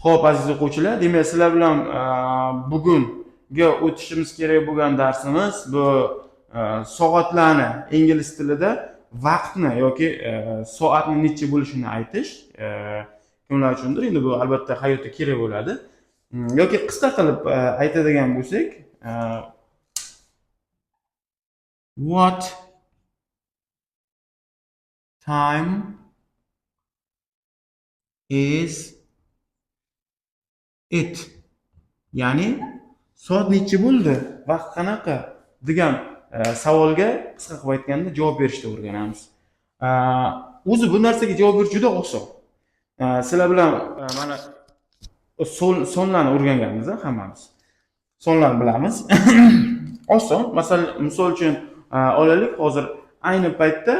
Xo'p, aziz o'quvchilar, demak sizlar bilan bugungi o'tishimiz kerak bo'lgan darsimiz bu soatlarni ingliz tilida vaqtni yoki soatni necha bo'lishini aytish. Kimlar uchundir? Endi bu albatta hayotda kerak bo'ladi. Yoki qisqa qilib aytadigan bo'lsak, what time is it? Ya'ni soat necha bo'ldi? Vaqt qanaqa? degan savolga qisqa qilib aytganda javob berishni o'rganamiz. O'zi bu narsaga javob berish juda oson. Sizlar bilan mana sonlarni o'rganganmiz hammamiz. Sonlarni bilamiz. Oson. Misol uchun olaylik, hozir ayni paytda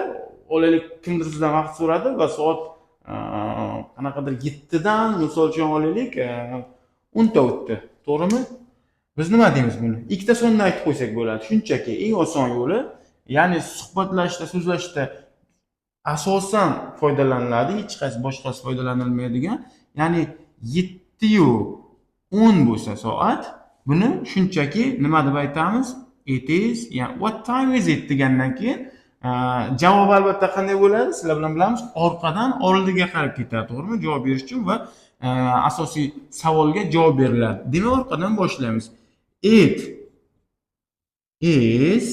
olaylik kimdir sizdan vaqt so'radi va soat qanaqadir 7 dan misol uchun olaylik 10 ta o'tdi. To'g'rimi? Biz nima deymiz buni? Ikkita sonni aytib qo'ysak bo'ladi. Shunchaki eng oson yo'li, ya'ni suhbatlashishda, so'zlashishda asosan foydalaniladi, hech qaysi boshqasi foydalanilmaydigan. Ya'ni 7 yu 10 bo'lsa soat, buni shunchaki nima deb aytamiz? It is, ya'ni what time is it degandan keyin javob albatta qanday bo'ladi? Sizlar bilan bilamiz, orqadan oldiga qarab ketadi, to'g'rimi? Javob berish uchun va asosiy savolga javob beriladi. Demak, orqadan boshlaymiz. It is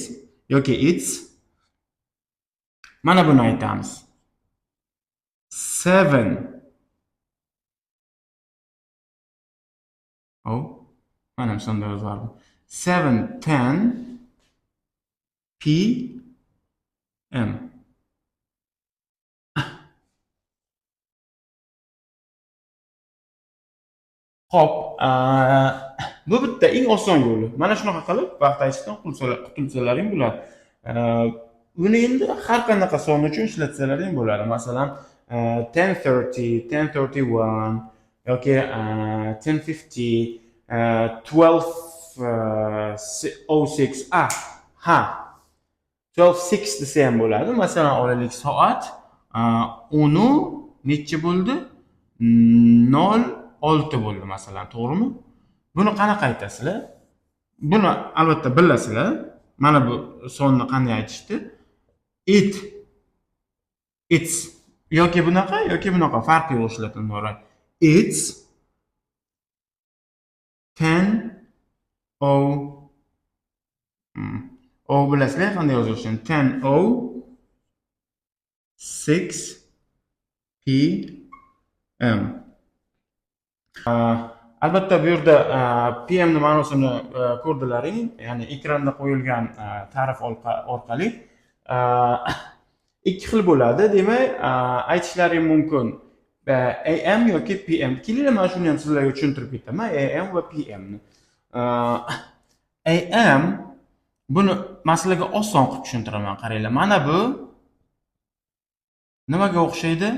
yoki it's, mana buni aytamiz. 7. Mana shunday yozardim. 7:10 p.m. Xo'p, bu bitta eng oson yo'li. Mana shunaqa qilib vaqt aytishdan qutulsalaring bo'ladi. Buni endi har qanaqa son uchun ishlatsalaring bo'ladi. Masalan, 10:30, 10:31 yoki 10:50, 12:06. 12:06 desa ham bo'ladi. Masalan, olaylik soat 10 necha bo'ldi? 06 bo'ldi masalan, to'g'rimi? Buni qanaqa aytasizlar? Buni albatta bilasizlar. Mana bu sonni qanday aytishdi? It's yoki bunaqa farqi yo'q ishlatiladi. It's 10:06 bilasizlar qanday yozishni? 10:06 p.m. Albatta bu yerda PM ni ma'nosini ko'rdilaring, ya'ni ekranda qo'yilgan ta'rif orqali ikki xil bo'ladi. Demak, aytishlaring mumkin AM yoki PM. Kelinglar, men shuni ham sizlarga tushuntirib ketaman, AM va PM ni. AM buni masalaga oson qilib tushuntiraman, qaranglar. Mana bu nimaga o'xshaydi?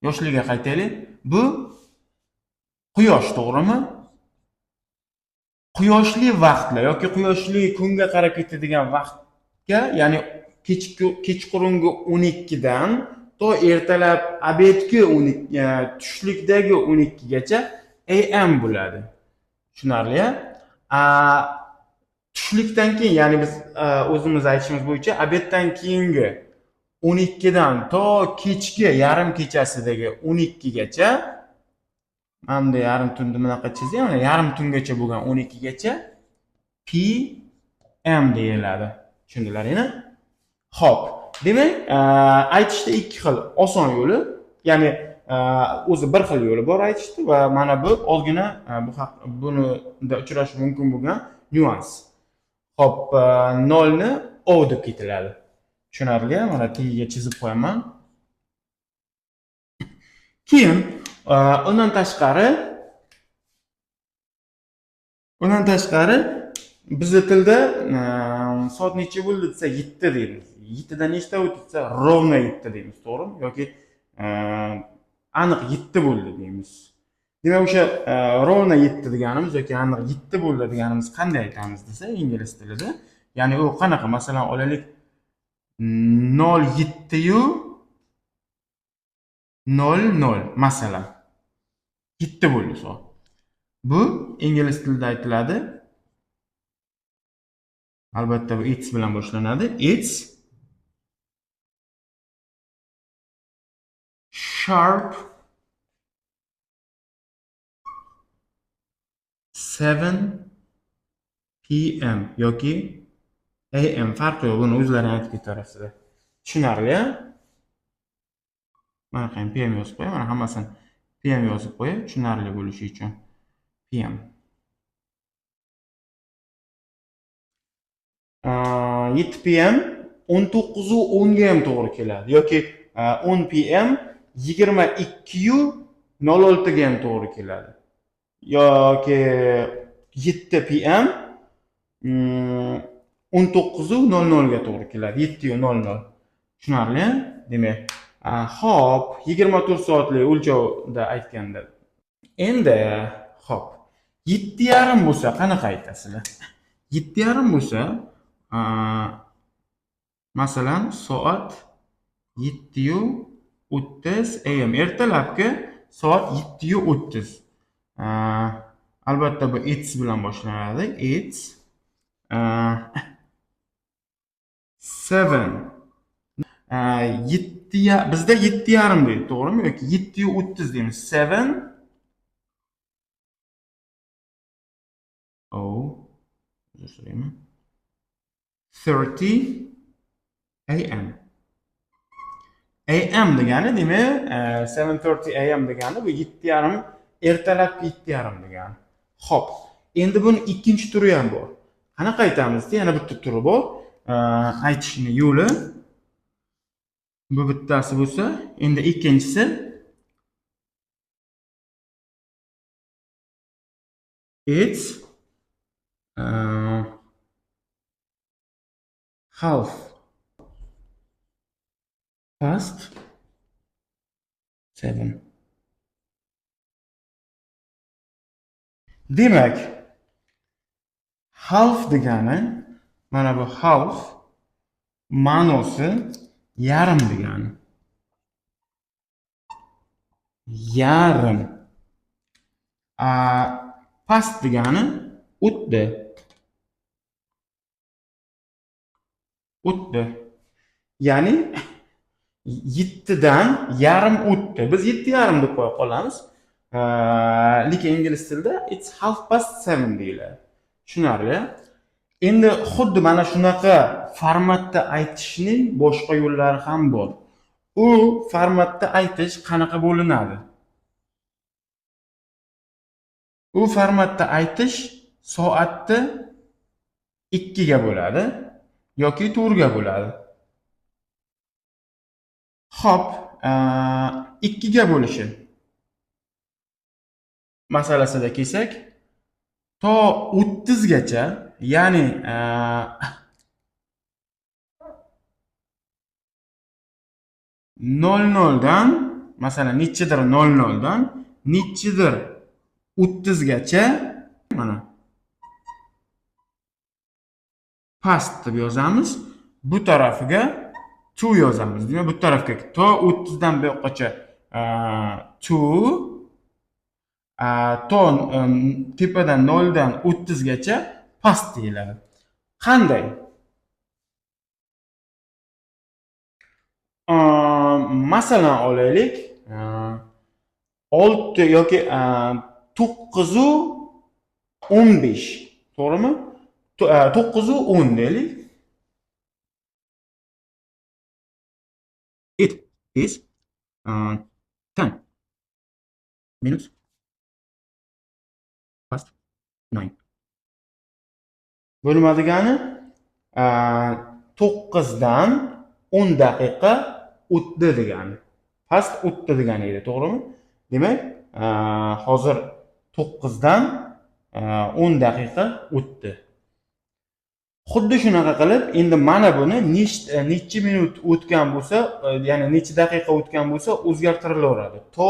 Yoshligiga qaytaylik. Bu quyosh, to'g'rimi? Quyoshli vaqtlar yoki quyoshli kunga qarab ketadigan vaqtga, ya'ni kechqurungi 12 dan to ertalab obedgi 12, tushlikdagi 12 gacha AM bo'ladi. Tushunarli? Tushlikdan keyin, ya'ni biz o'zimiz aytishimiz bo'yicha obeddan keyingi 12 dan to kechki yarim kechasidagi 12 gacha, hamda yarim tunda bunaqa chizing, yarim tungacha bo'lgan 12 gacha PM deyiladi. Tushundilaringmi? Xo'p, demak, aytishda ikki xil oson yo'li, ya'ni o'zi bir xil yo'li bor aytishda va mana bu ozgina bunida uchrashi mumkin bo'lgan nyuans. Xo'p, 0 ni O deb ketiladi. Tushunarli? Mana tagiga chizib qo'yaman. Keyin undan tashqari bizning tilda soat necha bo'ldi desa 7 deymiz. 7 dan nechta o'tdi desa ровно 7 deymiz, to'g'rimi? Yoki aniq 7 bo'ldi deymiz. Demak, o'sha ровно 7 deganimiz yoki aniq 7 bo'ldi deganimiz qanday aytamiz desa ingliz tilida, ya'ni u qanaqa? Masalan, olaylik 07 yu 00 masalan. 7 bo'ldi soat. Bu ingliz tilida aytiladi. Albatta bu it's bilan boshlanadi. It's sharp 7 p.m. yoki a.m. farqi yo'q. Buni o'zlari aytib ketaverasizlar. Tushunarli, a? Mana qarang, PM yozib qo'yay. Mana hammasini PM yozib qo'yay, tushunarli bo'lishi uchun. PM. 7 PM 19:10 ga ham to'g'ri keladi yoki 10 PM 22:06 ga ham to'g'ri keladi. Yoki 7 PM 19:00 ga to'g'ri keladi. 7:00. Tushunarli? Demak, hop, 24 soatlik o'lchovda aytganda. Endi hop, 7:30 bo'lsa qanaqa aytasizlar? 7:30 bo'lsa, masalan, soat 7:30 am. Ertalabki soat 7:30. Albatta bu it's bilan boshlanadi. It's 7. Bizda 7:30 deydi, to'g'rimi? Yoki 7:30 deymiz. 7 30 am. AM degani, demak, 7:30 am degani bu 7:30 ertalabki 7:30 degani. Xo'p, endi buni ikkinchi turi ham bor. Qanaqa aytamizda? Yana bitta turi bor. Aytishning yo'li. Bu bittasi bo'lsa, endi ikkinchisi it's half past 7. Demak, half degani, mana bu half ma'nosi yarim degani. Yarim. Past degani o'tdi. Ya'ni 7 dan yarim o'tdi. Biz 7:30 deb qo'ya qolamiz. Lekin ingliz tilida it's half past 7 deyiladi. Tushunarli? Endi xuddi mana shunaqa formatda aytishning boshqa yo'llari ham bor. U formatda aytish qanaqa bo'linadi? U formatda aytish soatni 2 ga bo'ladi yoki 4 ga bo'ladi. Xo'p, 2 ga bo'lishi masalasida kelsak, to 30 gacha, ya'ni 00 dan, masalan, nechidir 00 dan nechidir 30 gacha mana past deb yozamiz. Bu tarafiga to yozamiz. Demak, bu tarafga to 30 dan bu yoqqacha to, to tepadan 0 dan 30 gacha past deyiladi. Qanday? Masalan olaylik, 6 yoki 9:15, to'g'rimi? 9:10 deylik. It is 10 minutes past 9. Bo'lma degani 9 dan 10 daqiqa o'tdi degani. Past o'tdi degani edi, to'g'rimi? Demak, hozir 9 dan 10 daqiqa o'tdi. Xuddi shunaqa qilib, endi mana buni necha minut o'tgan bo'lsa, ya'ni necha daqiqa o'tgan bo'lsa, o'zgartirilaveradi. To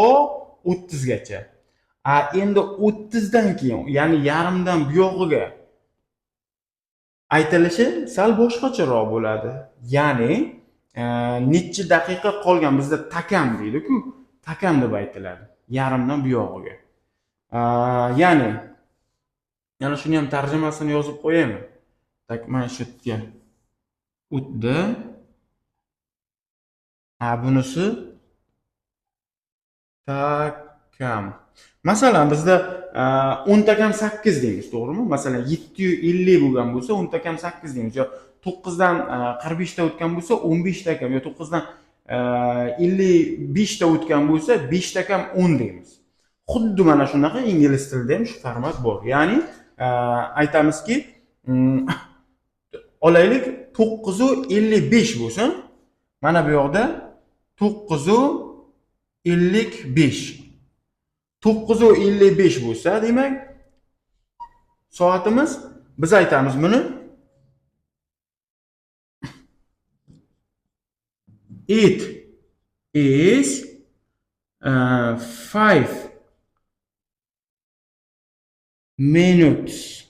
30 gacha. Endi 30 dan keyin, ya'ni yarimdan buyog'iga aytilishi sal boshqacharoq bo'ladi. Ya'ni necha daqiqa qolgan, bizda takam deydi-ku, takam deb aytiladi. Yarimdan buyog'iga. Ya'ni yana shuni ham tarjimasini yozib qo'yaymi. Tak, mana shu yerga o'tdi. Bunisi takam. Masalan, bizda 10 takam 8 deymiz, to'g'rimi? Masalan, 750 bo'lgan bo'lsa, 10 takam 8 deymiz. Yo 9 dan 45 ta o'tgan bo'lsa, 15 takam, yo 9 dan 55 ta o'tgan bo'lsa, 5 takam 10 deymiz. Xuddi mana shunaqa ingliz tilida ham shu format bor. Ya'ni aytamizki, olaylik 955 bo'lsa, mana bu yoqda 955. 955 bo'lsa, demak, soatimiz, biz aytamiz buni it is 5 minutes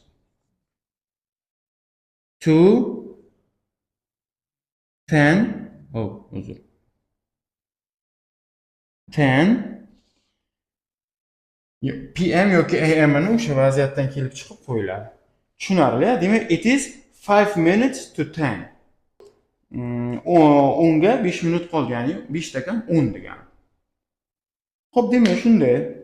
to 10. Oh, uzr. 10 PM yoki AM ni o'sha vaziyatdan kelib chiqib qo'yiladi. Tushunarli? Demak, it is 5 minutes to 10. 10 ga 5 minut qoldi, ya'ni 5 takam 10 degani. Xo'p, demak shunday.